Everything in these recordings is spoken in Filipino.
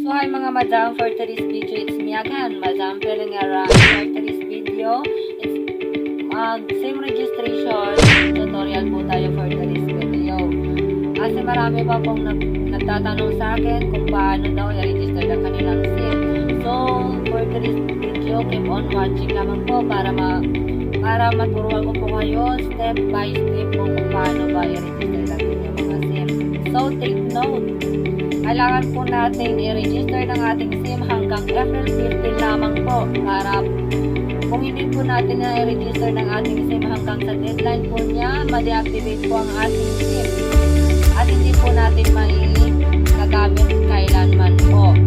So hi mga madam, for today's video, it's me again, Madam Pelingara. For today's video, it's SIM registration tutorial po tayo for today's video. Kasi marami pa pong nagtatanong sa akin kung paano daw i-register ng kanilang SIM. So for today's video, keep on watching naman po para maturuan ko po kayo step by step kung paano ba i-register ng inyong mga SIM. So take note, kailangan po natin i-register ng ating SIM hanggang April 15 lamang po para kung hindi po natin na i-register ng ating SIM hanggang sa deadline po niya, ma-deactivate po ang ating SIM at hindi po natin gagamit kailanman po.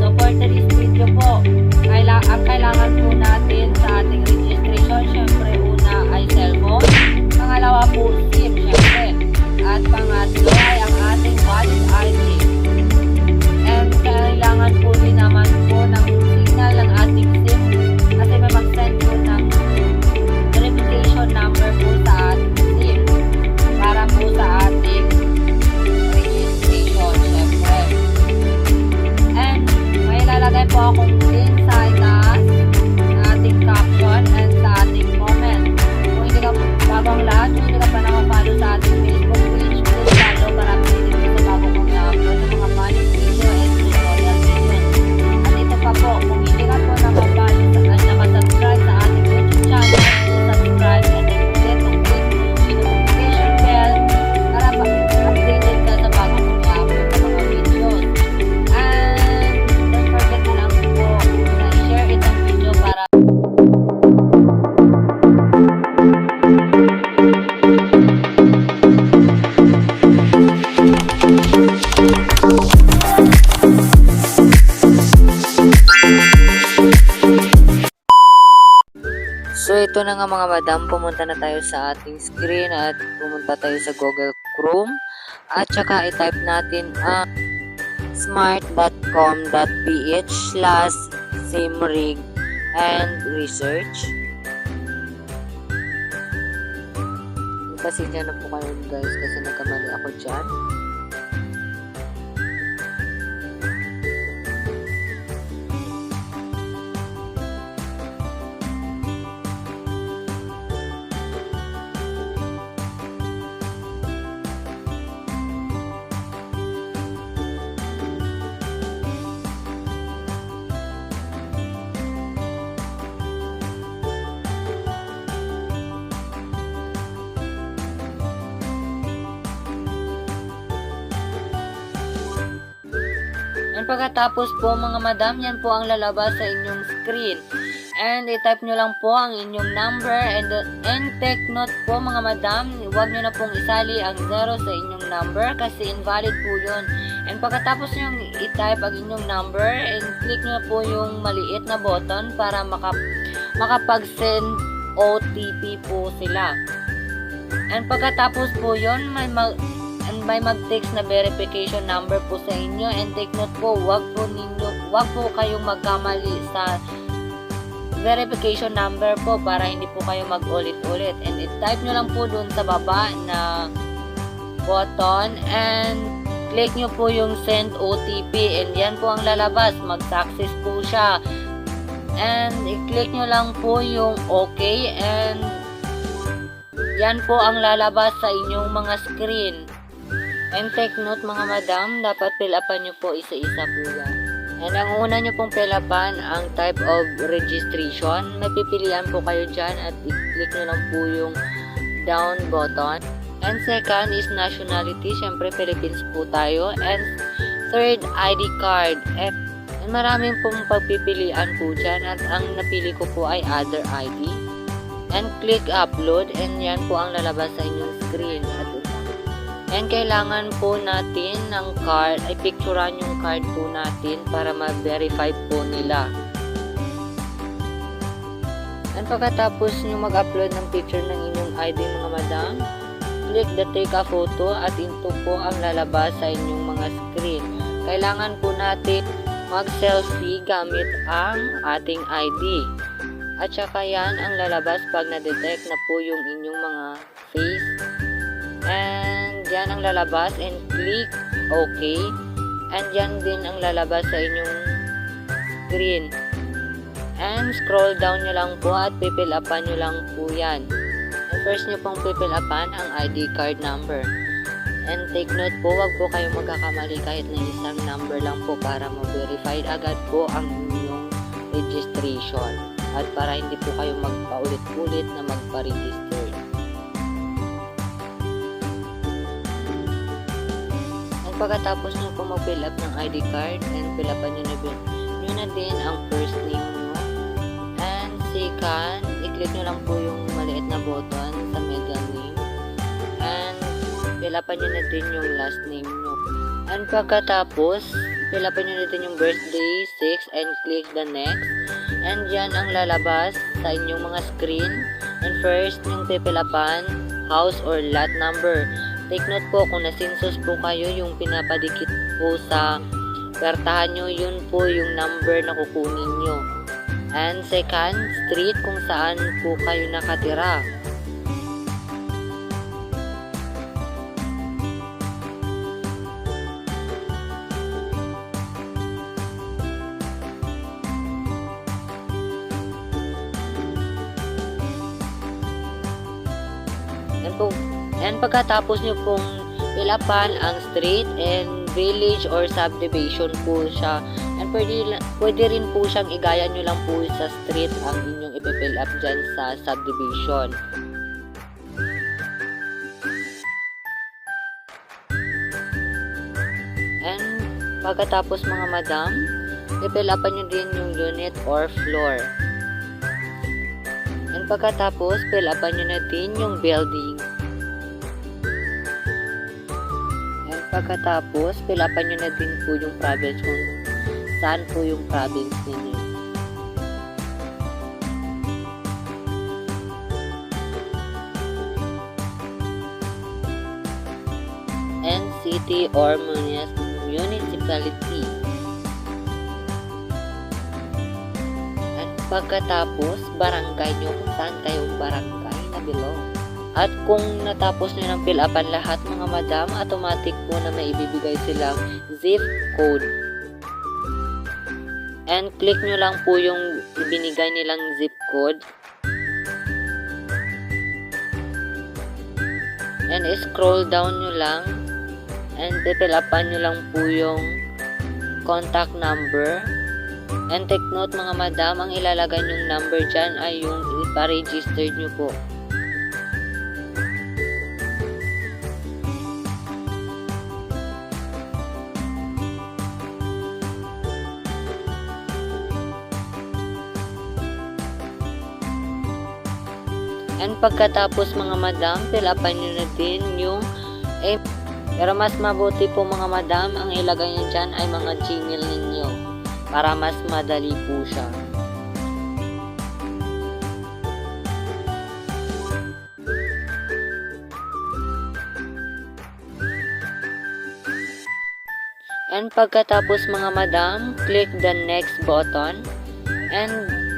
So for today's video po, ang kailangan po natin sa ating registration, syempre una ay cellphone, pangalawa po SIM syempre, at pangatlo ay ang ating valid ID. And kailangan po din naman po ng signal ng ating SIM kasi may mag-send po ng verification number po sa ating SIM para po sa ating registration syempre. And may lalagay po akong link sa itaas sa ating caption and sa ating comment. Kung hindi ka bagong lahat, kung hindi ka pa nakapalo sa ating Facebook page, please follow para updated po sa bago kong i-upload ng mga funny video and tutorial videos. At ito pa po, kung hindi ka po nakapalo at nakasubscribe sa ating YouTube channel, please subscribe and then click on the notification bell para updated ka sa bago kong i-upload ng mga videos. And don't forget na lang po na i-share itong video para So ito na nga mga madam, pumunta na tayo sa ating screen at pumunta tayo sa Google Chrome at saka i-type natin ang smart.com.ph/simrig and research. Kasi dyan na po kayo guys kasi nagkamali ako dyan. And pagkatapos po mga madam, yan po ang lalabas sa inyong screen. And i-type nyo lang po ang inyong number and take note po mga madam, huwag nyo na pong isali ang 0 sa inyong number kasi invalid po yun. And pagkatapos nyo i-type ang inyong number and click nyo po yung maliit na button para makapag-send OTP po sila. And pagkatapos po yun, may mag-text na verification number po sa inyo and take note po, wag po kayong magkamali sa verification number po para hindi po kayo mag-ulit-ulit. And i-type nyo lang po dun sa baba na button and click nyo po yung send OTP and yan po ang lalabas, mag-success po siya. And i-click nyo lang po yung okay and yan po ang lalabas sa inyong mga screen. And take note mga madam, dapat fill upan nyo po isa-isa po yan. And ang una nyo pong fill upan ang type of registration. May pipilian po kayo dyan at i-click nyo lang po yung down button. And second is nationality, syempre Philippines po tayo. And third, ID card. And maraming pong pagpipilian po dyan at ang napili ko po ay other ID. And click upload and yan po ang lalabas sa inyong screen. And kailangan po natin ng card, ay picturean yung card po natin para ma-verify po nila. And pagkatapos nyo mag-upload ng picture ng inyong ID mga madam, click the take a photo at ito po ang lalabas sa inyong mga screen. Kailangan po natin mag-selfie gamit ang ating ID. At saka yan ang lalabas pag na-detect na po yung inyong mga face. And dyan ang lalabas and click OK. And yan din ang lalabas sa inyong screen. And scroll down nyo lang po at fill upan nyo lang po yan. And first nyo pong fill upan ang ID card number. And take note po, wag po kayong magkakamali kahit na isang number lang po para ma-verified agad po ang inyong registration. At para hindi po kayo magpaulit-ulit na magpa-register. Pagkatapos nyo po mag-fill up ng ID card and fill upan nyo na din ang first name nyo. And second, i-click nyo lang po yung maliit na button sa middle name. And fill upan nyo na din yung last name nyo. And pagkatapos, fill upan nyo na din yung birthday, 6, and click the next. And yan ang lalabas sa inyong mga screen. And first, yung fill upan, house or lot number. Take note po, kung nasinsos po kayo, yung pinapadikit po sa kartahan nyo, yun po yung number na kukunin nyo. And second, street, kung saan po kayo nakatira. And pagkatapos nyo pong fill upan ang street and village or subdivision po siya. And pwede rin po siyang igaya nyo lang po sa street ang inyong ipifill up dyan sa subdivision. And pagkatapos mga madam, ipill upan nyo din yung unit or floor. And pagkatapos, fill upan nyo na din yung building. Pagkatapos, fill upan nyo na din po yung province kung saan po yung province ninyo. And city or municipality. At pagkatapos, barangay nyo kung saan kayong barangay na belong. At kung natapos nyo ng fill upan lahat mga madam, automatic po na may ibibigay silang zip code. And click nyo lang po yung ibinigay nilang zip code. And scroll down nyo lang. And fill upan nyo lang po yung contact number. And take note mga madam, ang ilalagay nyong number dyan ay yung ipa-register nyo po. And pagkatapos mga madam, fill upan nyo na din yung pero mas mabuti po mga madam, ang ilagay nyo dyan ay mga Gmail ninyo para mas madali po siya. And pagkatapos mga madam, click the next button. And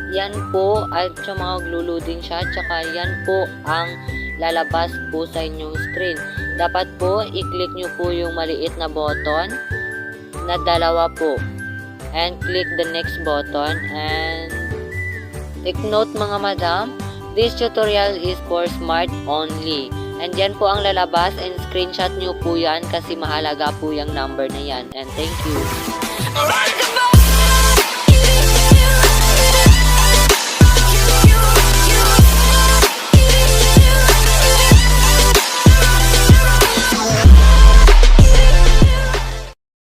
yan po at magluluding siya, tsaka yan po ang lalabas po sa inyong screen. Dapat po i-click nyo po yung maliit na button na dalawa po and click the next button. And take note mga madam, this tutorial is for smart only. And yan po ang lalabas and screenshot nyo po yan kasi mahalaga po yung number na yan. And thank you.